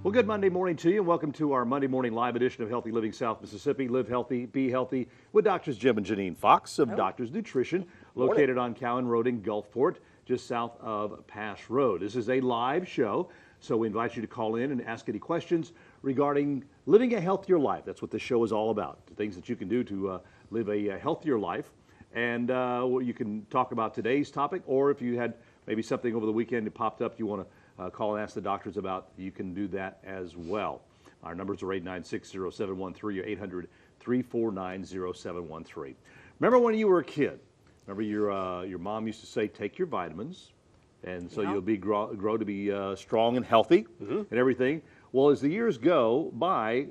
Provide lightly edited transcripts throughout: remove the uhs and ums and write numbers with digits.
Well, good Monday morning to you, and welcome to our Monday morning live edition of Healthy Living South Mississippi. Live healthy, be healthy with Doctors Jim and Janine Fox of Doctors Nutrition, located on Cowan Road in Gulfport, just south of Pass Road. This is a live show, so we invite you to call in and ask any questions regarding living a healthier life. That's what this show is all about, the things that you can do to live a healthier life. And you can talk about today's topic, or if you had maybe something over the weekend that popped up you want to call and ask the doctors about, you can do that as well. Our numbers are 896-0713 or 800-349-0713. Remember when you were a kid? Remember your mom used to say, take your vitamins, and so you'll be grow to be strong and healthy and everything. Well, as the years go by,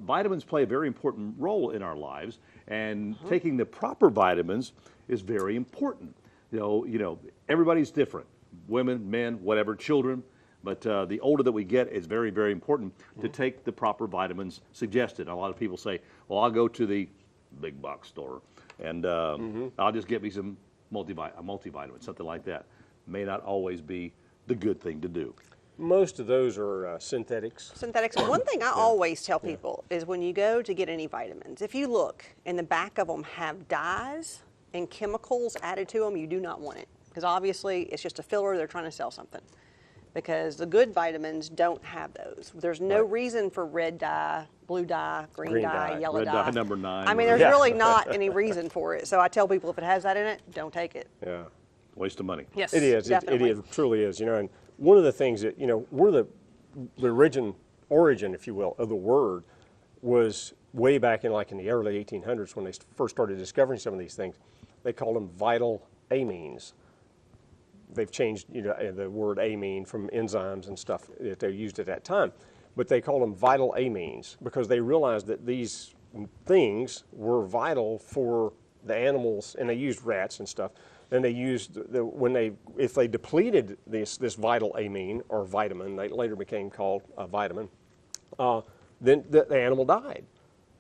vitamins play a very important role in our lives, and taking the proper vitamins is very important. You know, everybody's different. Women, men, whatever, children, but the older that we get, it's very, very important to take the proper vitamins suggested. A lot of people say, well, I'll go to the big box store and I'll just get me some multivitamin, something like that. May not always be the good thing to do. Most of those are synthetics. Synthetics. One thing I always tell people is when you go to get any vitamins, if you look and the back of them have dyes and chemicals added to them, you do not want it. Because obviously it's just a filler, they're trying to sell something. Because the good vitamins don't have those. There's no reason for red dye, blue dye, green dye, yellow red dye. Number 9. I mean, there's really not any reason for it. So I tell people if it has that in it, don't take it. Yeah. Waste of money. Yes, it is. definitely. It truly is. You know, and one of the things that, you know, we're the origin, if you will, of the word was way back in the early 1800s when they first started discovering some of these things. They called them vital amines. They've changed, you know, the word amine from enzymes and stuff that they used at that time, but they call them vital amines because they realized that these things were vital for the animals, and they used rats and stuff. And they used if they depleted this vital amine or vitamin, they later became called a vitamin, then the animal died.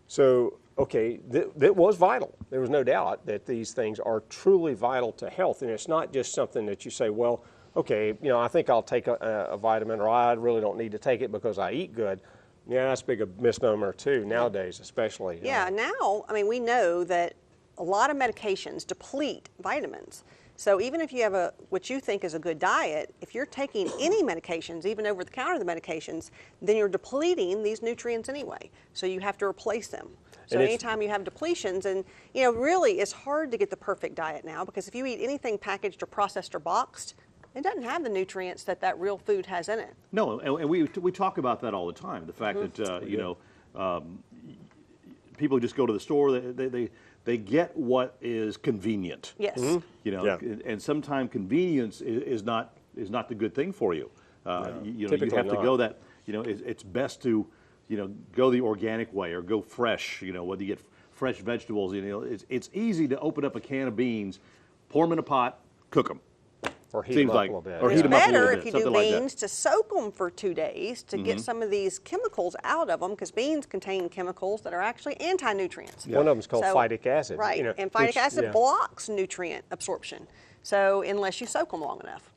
So okay, that was vital. There was no doubt that these things are truly vital to health, and it's not just something that you say, well, okay, you know, I think I'll take a vitamin, or I really don't need to take it because I eat good. Yeah, that's a big misnomer too nowadays, especially. Yeah, now, I mean, we know that a lot of medications deplete vitamins. So even if you have what you think is a good diet, if you're taking any medications, even over the counter the medications, then you're depleting these nutrients anyway. So you have to replace them. So anytime you have depletions, and you know, really it's hard to get the perfect diet now, because if you eat anything packaged or processed or boxed, it doesn't have the nutrients that real food has in it. No, and we talk about that all the time. The fact that you know, people just go to the store, they get what is convenient. Yes. You know, and sometimes convenience is not the good thing for you. You know, you have to go that. You know, it's best to, you know, go the organic way or go fresh. You know, whether you get fresh vegetables, you know, it's easy to open up a can of beans, pour them in a pot, cook them. Or heat them up a little bit. Or heat them It's up a little better bit, if you do like beans to soak them for 2 days to get some of these chemicals out of them, because beans contain chemicals that are actually anti-nutrients. One of them is called phytic acid. Right, you know, and phytic acid blocks nutrient absorption. So unless you soak them long enough.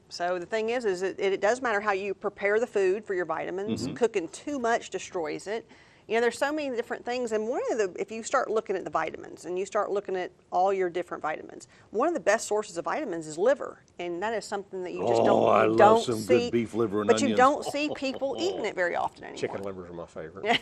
So the thing is it does matter how you prepare the food for your vitamins. Cooking too much destroys it. You know, there's so many different things, and if you start looking at the vitamins and you start looking at all your different vitamins, one of the best sources of vitamins is liver, and that is something that you just I love some good beef liver and but onions. you don't see people eating it very often anymore. Chicken livers are my favorite.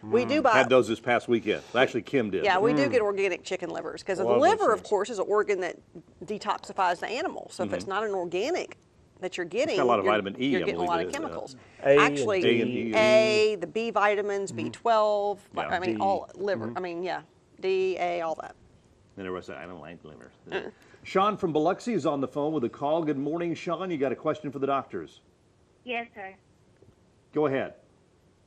We do buy. Had those this past weekend. Actually, Kim did. Yeah, we do get organic chicken livers, because the liver, of course, is an organ that detoxifies the animal. So if it's not an organic that you're getting, got a lot of vitamin E, you're I getting a believe lot it of is, chemicals. Actually, the B vitamins, B12, Yeah. I mean, D. all liver. I mean, yeah, D, A, all that. Then everybody said, I don't like liver. Sean from Biloxi is on the phone with a call. Good morning, Sean. You got a question for the doctors? Yes, sir. Go ahead.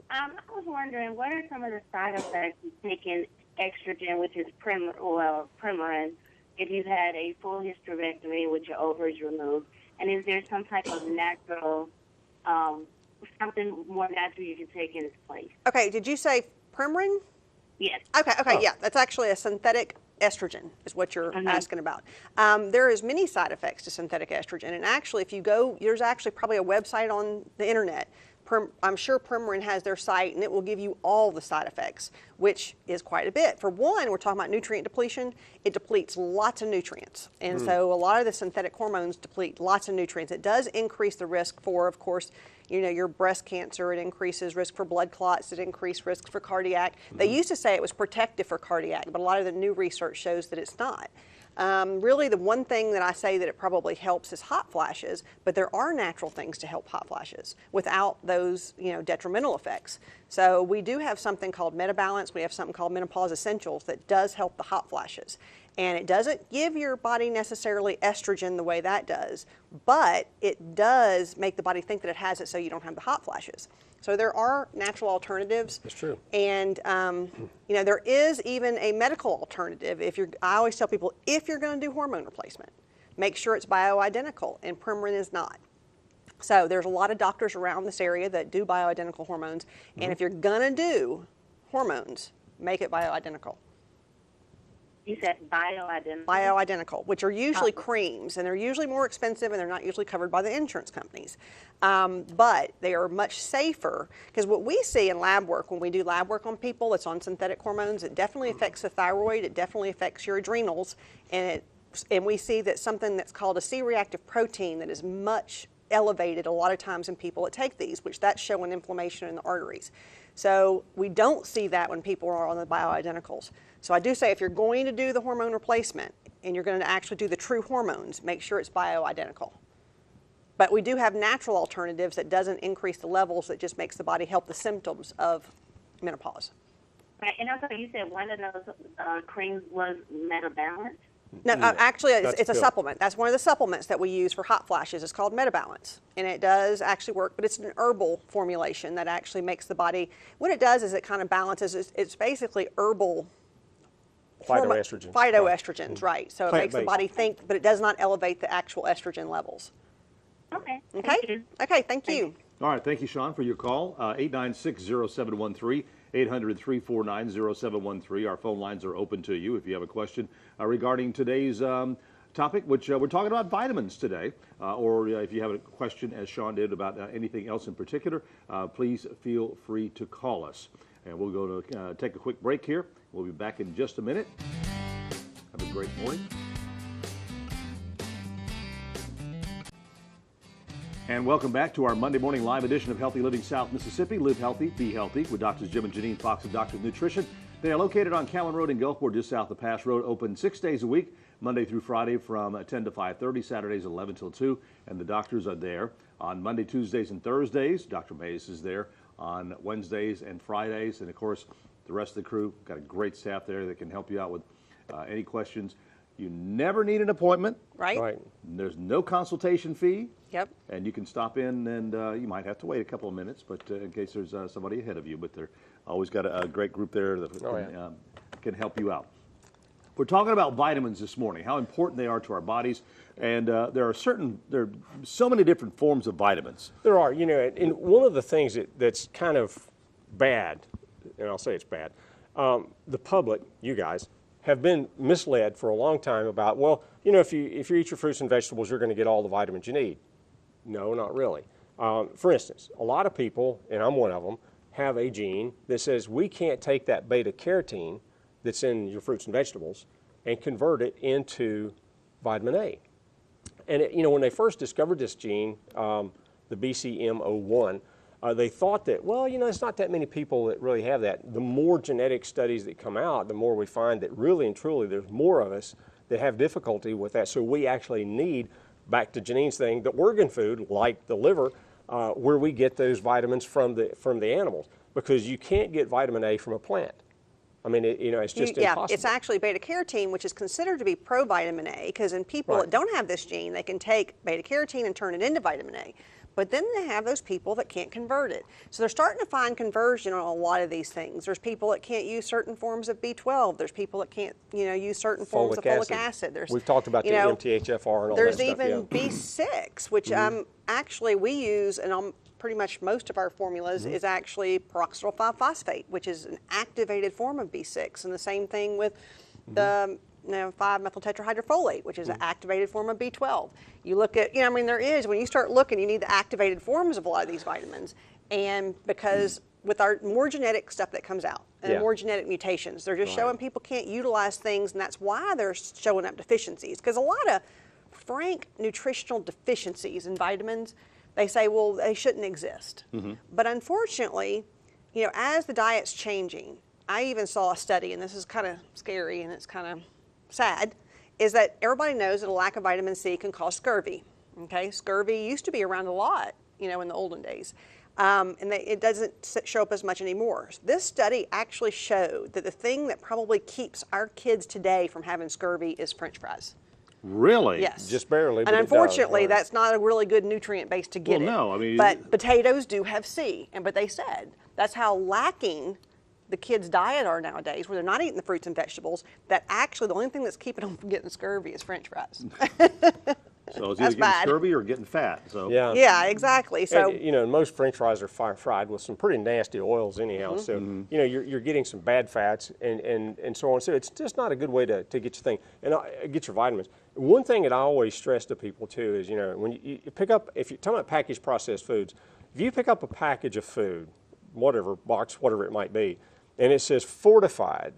I was wondering, what are some of the side effects of taking estrogen, which is Premarin, if you've had a full hysterectomy with your ovaries removed? And is there some type of natural, something more natural you can take in its place? Okay, did you say Premarin? Yes. Okay, yeah, that's actually a synthetic estrogen is what you're asking about. There is many side effects to synthetic estrogen, and actually if you go, there's actually probably a website on the internet, I'm sure Premarin has their site, and it will give you all the side effects, which is quite a bit. For one, we're talking about nutrient depletion. It depletes lots of nutrients. And so a lot of the synthetic hormones deplete lots of nutrients. It does increase the risk for, of course, your breast cancer. It increases risk for blood clots. It increases risk for cardiac. They used to say it was protective for cardiac, but a lot of the new research shows that it's not. Really, the one thing that I say that it probably helps is hot flashes, but there are natural things to help hot flashes without those, detrimental effects. So we do have something called MetaBalance. We have something called Menopause Essentials that does help the hot flashes. And it doesn't give your body necessarily estrogen the way that does, but it does make the body think that it has it so you don't have the hot flashes. So there are natural alternatives. That's true. And there is even a medical alternative. I always tell people, if you're going to do hormone replacement, make sure it's bioidentical, and Premarin is not. So there's a lot of doctors around this area that do bioidentical hormones, and if you're going to do hormones, make it bioidentical. You said bioidentical? Bioidentical, which are usually creams, and they're usually more expensive, and they're not usually covered by the insurance companies. But they are much safer, because what we see in lab work, when we do lab work on people that's on synthetic hormones, it definitely affects the thyroid, it definitely affects your adrenals, and we see that something that's called a C-reactive protein that is much elevated a lot of times in people that take these, which that's showing inflammation in the arteries. So we don't see that when people are on the bioidenticals. So I do say if you're going to do the hormone replacement and you're going to actually do the true hormones, make sure it's bioidentical. But we do have natural alternatives that doesn't increase the levels, that just makes the body help the symptoms of menopause. Right, and also you said one of those creams was MetaBalance? No, actually, it's a good. supplement. That's one of the supplements that we use for hot flashes. It's called MetaBalance, and it does actually work, but it's an herbal formulation that actually makes the body, what it does is it kind of balances, it's basically herbal Phytoestrogens. Phytoestrogens, right. So it makes the Plant-based. body think, but it does not elevate the actual estrogen levels. Okay. Okay? Thank you. Okay, thank you. All right, thank you, Sean, for your call. 896-0713, 800-349-0713. Our phone lines are open to you if you have a question regarding today's topic, which we're talking about vitamins today. Or if you have a question, as Sean did, about anything else in particular, please feel free to call us. And we'll go to take a quick break here. We'll be back in just a minute. Have a great morning. And welcome back to our Monday morning live edition of Healthy Living South Mississippi. Live healthy, be healthy with Doctors Jim and Janine Fox of Doctors Nutrition. They are located on Callan Road in Gulfport, just south of Pass Road, open 6 days a week, Monday through Friday from 10 to 5:30, Saturdays 11 till 2. And the doctors are there on Monday, Tuesdays, and Thursdays. Dr. Mays is there on Wednesdays and Fridays. And of course, the rest of the crew, got a great staff there that can help you out with any questions. You never need an appointment. Right? There's no consultation fee. Yep. And you can stop in, and you might have to wait a couple of minutes, but in case there's somebody ahead of you. But they're always got a great group there that can help you out. We're talking about vitamins this morning, how important they are to our bodies, and there are so many different forms of vitamins. There are, and one of the things that's kind of bad, and I'll say it's bad, the public, you guys, have been misled for a long time about, well, if you eat your fruits and vegetables, you're going to get all the vitamins you need. No, not really. For instance, a lot of people, and I'm one of them, have a gene that says we can't take that beta carotene that's in your fruits and vegetables and convert it into vitamin A. And when they first discovered this gene, the BCM01, they thought that, well, it's not that many people that really have that. The more genetic studies that come out, the more we find that really and truly there's more of us that have difficulty with that. So we actually need, back to Janine's thing, the organ food, like the liver, where we get those vitamins from the animals, because you can't get vitamin A from a plant. I mean, it's just impossible. Yeah, it's actually beta carotene, which is considered to be provitamin A, because in people that don't have this gene, they can take beta carotene and turn it into vitamin A. But then they have those people that can't convert it. So they're starting to find conversion on a lot of these things. There's people that can't use certain forms of B12. There's people that can't, use certain forms of folic acid. We've talked about the MTHFR and all that stuff. There's even B6, which actually we use, and pretty much most of our formulas is actually peroxidyl 5-phosphate, which is an activated form of B6. And the same thing with the 5-methyl tetrahydrofolate, which is an activated form of B12. You look at, there is, when you start looking, you need the activated forms of a lot of these vitamins. And because with our more genetic stuff that comes out and Yeah. more genetic mutations, they're just showing people can't utilize things, and that's why they're showing up deficiencies. Because a lot of frank nutritional deficiencies in vitamins, they say, well, they shouldn't exist. But unfortunately, you know, as the diet's changing, I even saw a study, and this is kind of scary and it's kind of sad, is that everybody knows that a lack of vitamin C can cause scurvy. Okay, scurvy used to be around a lot, you know, in the olden days. It doesn't show up as much anymore. This study actually showed that the thing that probably keeps our kids today from having scurvy is French fries. Really? Yes. Just barely, but And it does, unfortunately, right. that's not a really good nutrient base to get Well, it. no, I mean, but potatoes do have C, but they said that's how lacking the kids' diet are nowadays, where they're not eating the fruits and vegetables, that actually the only thing that's keeping them from getting scurvy is French fries. So it's That's either getting bad. scurvy or getting fat. So Yeah. Yeah, exactly. So And, you know, most French fries are fried with some pretty nasty oils anyhow. So, you know, you're getting some bad fats and so on. So it's just not a good way to get your thing and get your vitamins. One thing that I always stress to people too is, you know, when you pick up, if you're talking about packaged processed foods, if you pick up a package of food, whatever, box, whatever it might be, and it says fortified,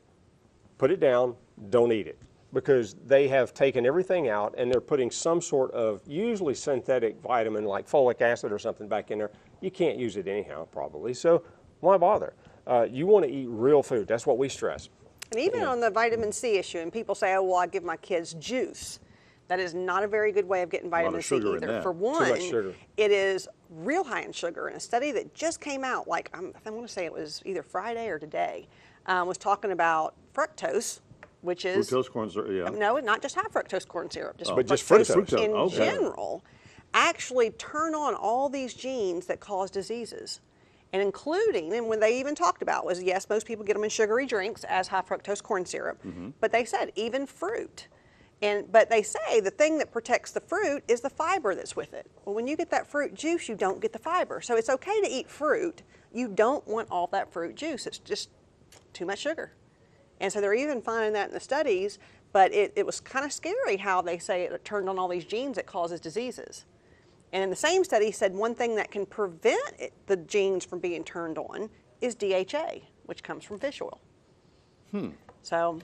put it down, don't eat it. Because they have taken everything out and they're putting some sort of usually synthetic vitamin like folic acid or something back in there. You can't use it anyhow, probably. So why bother? You want to eat real food. That's what we stress. And even on the vitamin C issue, and people say, oh, well, I give my kids juice. That is not a very good way of getting lot of vitamin C sugar in either. that. For Too one, much sugar. it is real high in sugar. And a study that just came out, like I want to say it was either Friday or today, was talking about fructose, which is fructose corn syrup, yeah. no, not just high fructose corn syrup, just But just fructose fructose. in Okay. general, actually turn on all these genes that cause diseases. And including, and when they even talked about was, yes, most people get them in sugary drinks as high fructose corn syrup, but they said even fruit. But they say the thing that protects the fruit is the fiber that's with it. Well, when you get that fruit juice, you don't get the fiber. So it's okay to eat fruit. You don't want all that fruit juice. It's just too much sugar. And so they're even finding that in the studies, but it was kind of scary how they say it turned on all these genes that causes diseases. And in the same study said one thing that can prevent the genes from being turned on is DHA, which comes from fish oil. So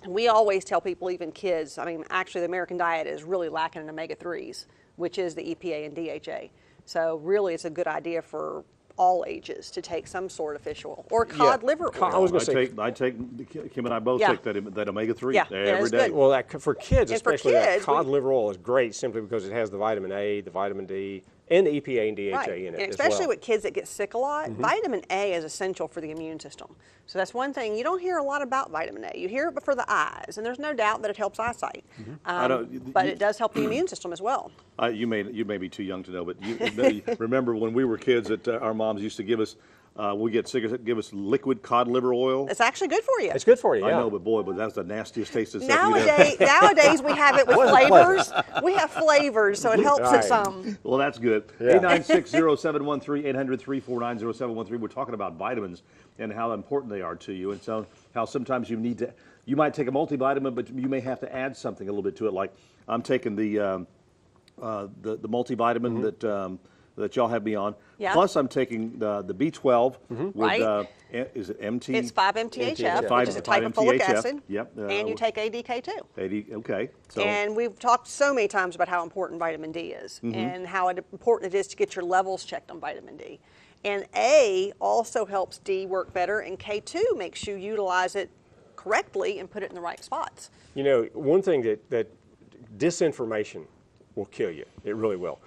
we always tell people, even kids, I mean, actually the American diet is really lacking in omega-3s, which is the EPA and DHA. So really it's a good idea for all ages to take some sort of fish oil or cod liver oil. I was gonna say- I take Kim and I both Yeah. take that omega-3 Yeah, every it's day. good. Well, for kids And for especially, that kids, cod liver oil is great simply because it has the vitamin A, the vitamin D, and the EPA and DHA Right. in it And as especially well. with kids that get sick a lot, vitamin A is essential for the immune system. So that's one thing. You don't hear a lot about vitamin A. You hear it for the eyes, and there's no doubt that it helps eyesight. But it does help the immune system as well. You may be too young to know, but you remember when we were kids that our moms used to give us, we get sick, give us liquid cod liver oil. It's actually good for you. It's good for you, I yeah. know, but boy, that's the nastiest tasting stuff you'd ever. Nowadays we have it with flavors. We have flavors, so it helps Right. it some. Well, that's good. Yeah. 896-0713, 800-349-0713. We're talking about vitamins and how important they are to you, and so how sometimes you might take a multivitamin, but you may have to add something a little bit to it. Like I'm taking the multivitamin that y'all have me on. Yeah. Plus, I'm taking the B12 with Right. is it MT? It's 5-MTHF, Five- which is a type of folic 5-MTHF. acid. Yep. And you take ADK too. 80. Okay. So And we've talked so many times about how important vitamin D is and how important it is to get your levels checked on vitamin D. And A also helps D work better, and K2 makes you utilize it correctly and put it in the right spots. You know, one thing that disinformation will kill you. It really will.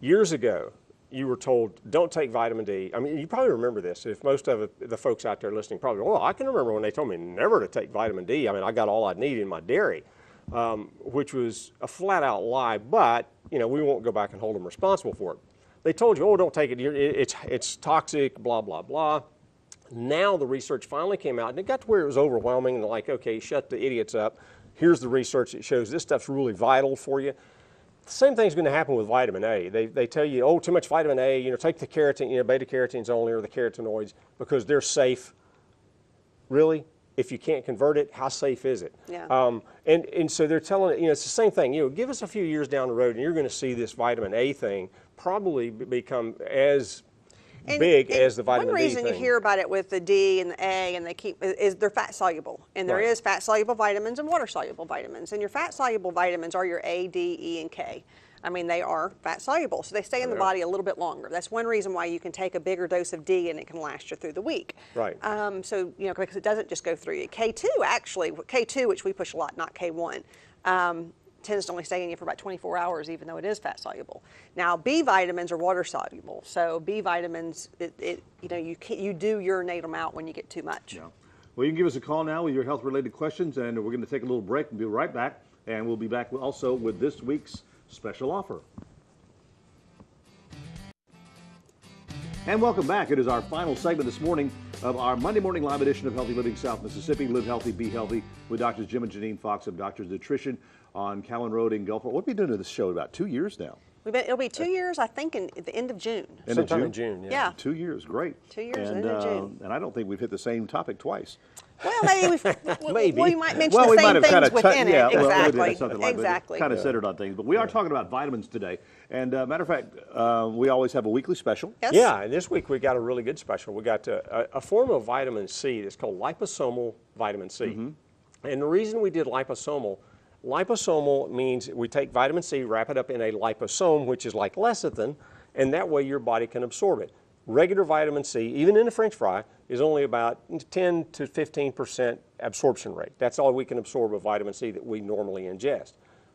Years ago, you were told, don't take vitamin D. I mean, you probably remember this. If most of the folks out there listening probably, well, I can remember when they told me never to take vitamin D. I mean, I got all I need in my dairy, which was a flat out lie, but, you know, we won't go back and hold them responsible for it. They told you, oh, don't take it. It's toxic, blah, blah, blah. Now the research finally came out, and it got to where it was overwhelming, and like, okay, shut the idiots up. Here's the research that shows this stuff's really vital for you. The same thing's going to happen with vitamin A. They tell you, oh, too much vitamin A, you know, take the keratin, you know, beta carotenes only or the carotenoids because they're safe. Really? If you can't convert it, how safe is it? Yeah. And so they're telling it, you know, it's the same thing. You know, give us a few years down the road, and you're going to see this vitamin A thing probably become as big as the vitamin D One reason thing. you hear about it with the D and the A, and is they're fat soluble, and there Right. is fat soluble vitamins and water soluble vitamins, and your fat soluble vitamins are your A, D, E, and K. I mean, they are fat soluble, so they stay in the body a little bit longer. That's one reason why you can take a bigger dose of D and it can last you through the week. Right. So, because it doesn't just go through you. K2, actually, K2, which we push a lot, not K1, tends to only stay in you for about 24 hours, even though it is fat soluble. Now, B vitamins are water soluble, so B vitamins, you do urinate them out when you get too much. Yeah. Well, you can give us a call now with your health-related questions, and we're going to take a little break and be right back. And we'll be back also with this week's special offer. And welcome back. It is our final segment this morning of our Monday morning live edition of Healthy Living South Mississippi. Live healthy, be healthy with Doctors Jim and Janine Fox of Doctors Nutrition on Cowan Road in Gulfport. What have we been doing to this show? About 2 years now. It'll be 2 years, I think, at the end of June. Sometime in June, yeah. Yeah. 2 years, great. 2 years, and, end of June. And I don't think we've hit the same topic twice. Well, maybe Maybe. we might mention Well, we the might same have things kind of within it. well, maybe Exactly. that's something like that. Exactly. Kind of centered on things, but we are talking about vitamins today. And matter of fact, we always have a weekly special. Yes. Yeah, and this week we got a really good special. We got a form of vitamin C that's called liposomal vitamin C. And the reason we did liposomal means we take vitamin C, wrap it up in a liposome, which is like lecithin, and that way your body can absorb it. Regular vitamin C, even in a French fry, is only about 10 to 15% absorption rate. That's all we can absorb of vitamin C that we normally ingest.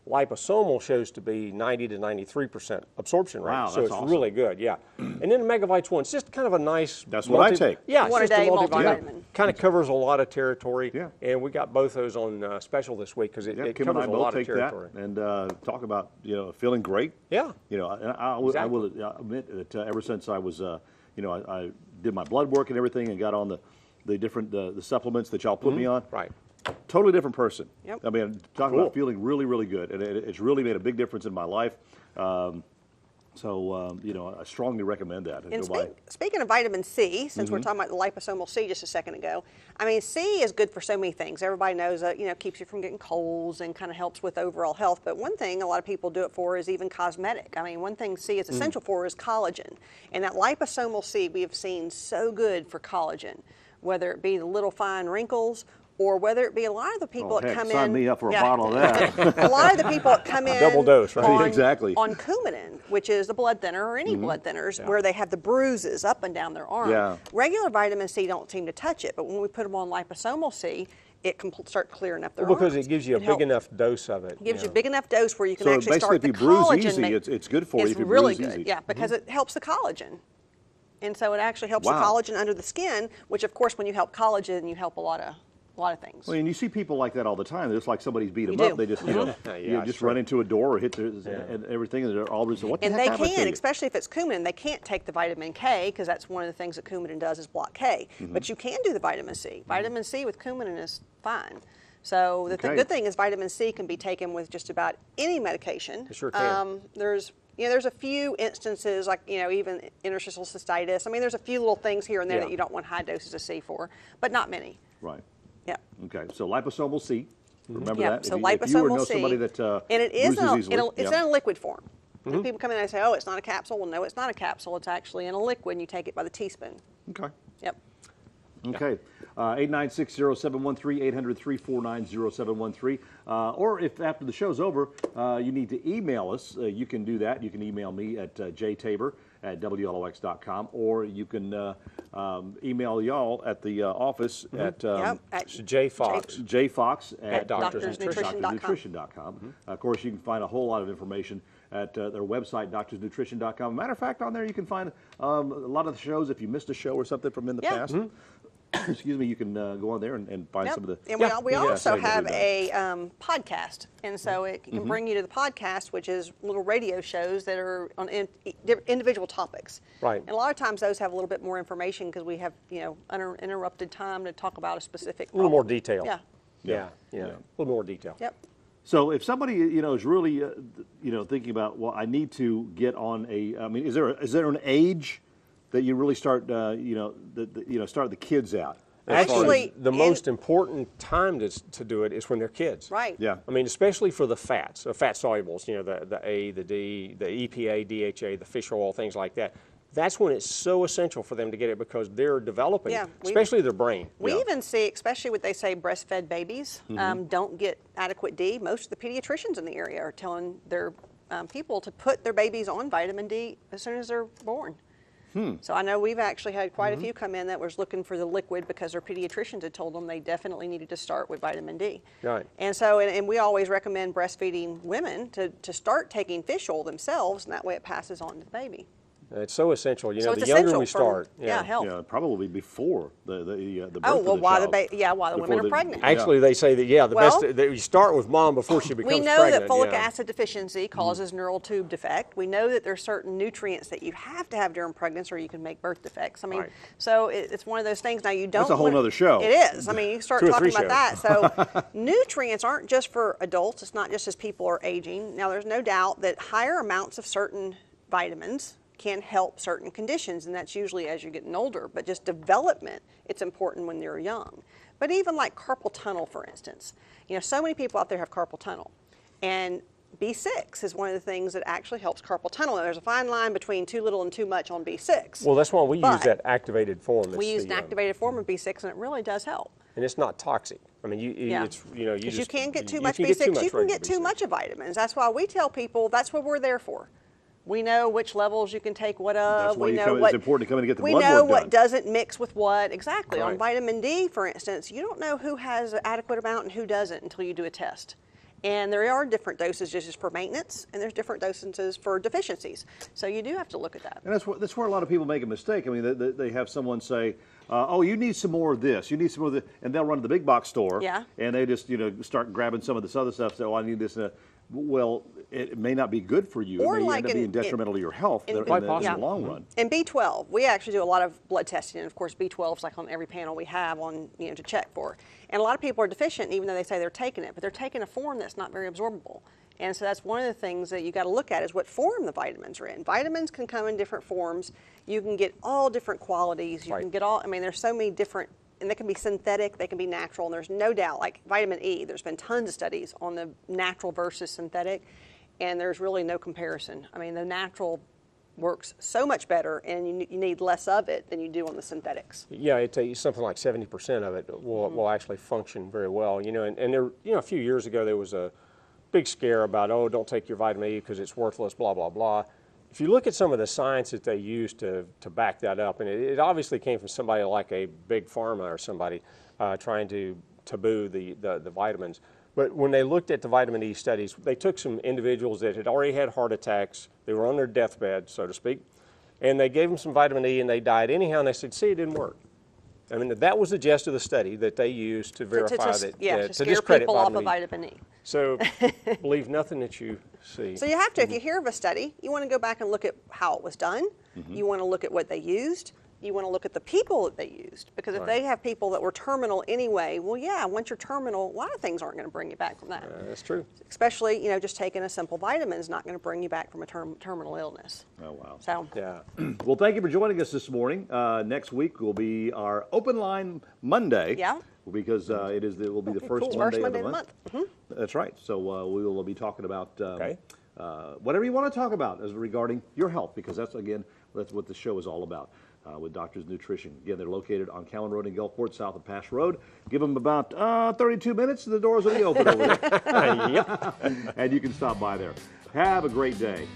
Liposomal shows to be 90 to 93% absorption rate. Wow, so that's it's awesome. really good, yeah. And then the Megavites one, it's just kind of a nice. That's what I take. Yeah, One a it's just day multivitamin. multivitamin. Kind of covers a lot of territory. Yeah. And we got both those on special this week because it Kim and I covers a both lot of take territory. that and talk about feeling great. Yeah. And I will admit that ever since I was I did my blood work and everything and got on the different the supplements that y'all put me on. Right. Totally different person. Yep. I mean, talking about feeling really, really good, and it's really made a big difference in my life. I strongly recommend that. And speaking of vitamin C, since we're talking about the liposomal C just a second ago, I mean, C is good for so many things. Everybody knows that, keeps you from getting colds and kind of helps with overall health. But one thing a lot of people do it for is even cosmetic. I mean, one thing C is essential for is collagen. And that liposomal C we have seen so good for collagen, whether it be the little fine wrinkles or whether it be a lot of the people that come in. Sign me up for a bottle of that. A lot of the people that come in Double dose, right? on, Exactly. on Coumadin, which is the blood thinner or any blood thinners, where they have the bruises up and down their arm. Yeah. Regular vitamin C don't seem to touch it, but when we put them on liposomal C, it can start clearing up their Well, because arms. it gives you a big helps. enough dose of it. It gives you a big enough dose where you can So actually basically, start the if you bruise collagen. easy, it's good for you It's if you really bruise good, easy. yeah, because it helps the collagen. And so it actually helps Wow. the collagen under the skin, which of course when you help collagen, you help a lot of things. Well, and you see people like that all the time. It's like somebody's beat them You up. do. They just, Yeah, just it's run true. into a door or hit and everything, and they're all just what the And heck they happened to can, you? especially if it's Coumadin, they can't take the vitamin K because that's one of the things that Coumadin does is block K. But you can do the vitamin C. Vitamin C with Coumadin is fine. So the Okay. good thing is vitamin C can be taken with just about any medication. It sure can. There's a few instances like even interstitial cystitis. I mean, there's a few little things here and there Yeah. that you don't want high doses of C for, but not many. Right. Yep. Okay. So liposomal C. Remember Yeah, that. so if you or liposomal know C, somebody that and it is bruises easily, it's yeah. in a liquid form. And people come in and say, "Oh, it's not a capsule." Well, no, it's not a capsule. It's actually in a liquid, and you take it by the teaspoon. Okay. Yep. Okay. 896-0713, 800-349-0713. Or if after the show's over, you need to email us, you can do that. You can email me at jtaber@wlox.com, or you can email y'all at the office at Yep. It's J. Fox. jfox At doctorsnutrition.com. doctorsnutrition.com. Of course, you can find a whole lot of information at their website, doctorsnutrition.com. Matter of fact, on there you can find a lot of the shows. If you missed a show or something from in the Yeah. past, excuse me, you can go on there and find Yep. some of the. And Yeah. we Yeah, also segment have we've done. a podcast, and so it can bring you to the podcast, which is little radio shows that are on individual topics. Right. And a lot of times those have a little bit more information because we have uninterrupted time to talk about a specific. A little more problem. detail. Yeah. Yeah. A little more detail. Yep. So if somebody is really thinking about, well, I need to get on a. I mean, is there an age that you really start start the kids out? As far as- Actually, the most important time to do it is when they're kids. Right. Yeah. I mean, especially for the fats, fat solubles, the A, the D, the EPA, DHA, the fish oil, things like that. that's when it's so essential for them to get it because they're developing, Yeah, especially their brain. We even see, especially what they say, breastfed babies don't get adequate D. Most of the pediatricians in the area are telling their people to put their babies on vitamin D as soon as they're born. So I know we've actually had quite a few come in that was looking for the liquid because their pediatricians had told them they definitely needed to start with vitamin D. Right. And so, and we always recommend breastfeeding women to start taking fish oil themselves, and that way it passes on to the baby. It's so essential. You So know, it's the younger essential we for, start. health. Yeah, probably before the birth Oh, of well, the while child. while the women are pregnant. Actually, they say that, the Well, best, that you start with mom before she becomes We know pregnant. that folic yeah. acid deficiency causes neural tube defect. We know that there's certain nutrients that you have to have during pregnancy or you can make birth defects. I mean, Right. so it's one of those things. Now you don't. That's a whole want- nother show. It is. I mean, you start 2 or talking 3 about that. So nutrients aren't just for adults. It's not just as people are aging. Now there's no doubt that higher amounts of certain vitamins can help certain conditions, and that's usually as you're getting older. But just development, it's important when you're young. But even like carpal tunnel, for instance, you know, so many people out there have carpal tunnel, and B6 is one of the things that actually helps carpal tunnel. And there's a fine line between too little and too much on B6. Well, that's why we use But that activated form. we It's use the, an activated form of B6, and it really does help. and it's not toxic. I mean, Because you you can get too you much can get B6, too much you can regular get too B6. much of vitamins. That's why we tell people that's what we're there for. We know which levels you can take what of. That's why we you know come, what, it's important to come in and get the we blood know work what done. doesn't mix with what. Exactly. On Right. vitamin D, for instance, you don't know who has an adequate amount and who doesn't until you do a test. And there are different dosages for maintenance, and there's different dosages for deficiencies. So you do have to look at that. And that's where a lot of people make a mistake. I mean, they have someone say, "Oh, you need some more of this. You need some more of this," and they'll run to the big box store. Yeah. And they just start grabbing some of this other stuff. Say, "Oh, I need this." Well, it may not be good for you. Or it may like end up being detrimental to your health in the long run. And B12, we actually do a lot of blood testing, and of course B12 is like on every panel we have on, to check for. And a lot of people are deficient, even though they say they're taking it, but they're taking a form that's not very absorbable. And so that's one of the things that you got to look at is what form the vitamins are in. Vitamins can come in different forms. You can get all different qualities. You Right. can get all. I mean, there's so many different. And they can be synthetic, they can be natural, and there's no doubt, like vitamin E, there's been tons of studies on the natural versus synthetic, and there's really no comparison. I mean, the natural works so much better, and you need less of it than you do on the synthetics. Yeah, it takes something like 70% of it will actually function very well. And there, a few years ago there was a big scare about, oh, don't take your vitamin E because it's worthless, blah, blah, blah. If you look at some of the science that they use to back that up, and it obviously came from somebody like a big pharma or somebody trying to taboo the vitamins. But when they looked at the vitamin E studies, they took some individuals that had already had heart attacks, they were on their deathbed, so to speak, and they gave them some vitamin E and they died anyhow, and they said, see, it didn't work. I mean, that was the gist of the study that they used to verify to to scare discredit people off vitamin of E. vitamin E. So believe nothing that you see. So you have to, if you hear of a study, you want to go back and look at how it was done. You want to look at what they used. You want to look at the people that they used. Because if they have people that were terminal anyway, well, yeah, once you're terminal, a lot of things aren't going to bring you back from that. That's true. Especially, just taking a simple vitamin is not going to bring you back from a terminal illness. Oh, wow. So, Yeah. Well, thank you for joining us this morning. Next week will be our open line Monday. Yeah. Because it will be the first cool. Monday First of the Monday month. of the month. That's right. So we will be talking about Okay. whatever you want to talk about as regarding your health, because that's what the show is all about. With Doctors Nutrition. Again, they're located on Callan Road in Gulfport, south of Pass Road. Give them about 32 minutes, and the doors will be open over there. Yep. And you can stop by there. Have a great day.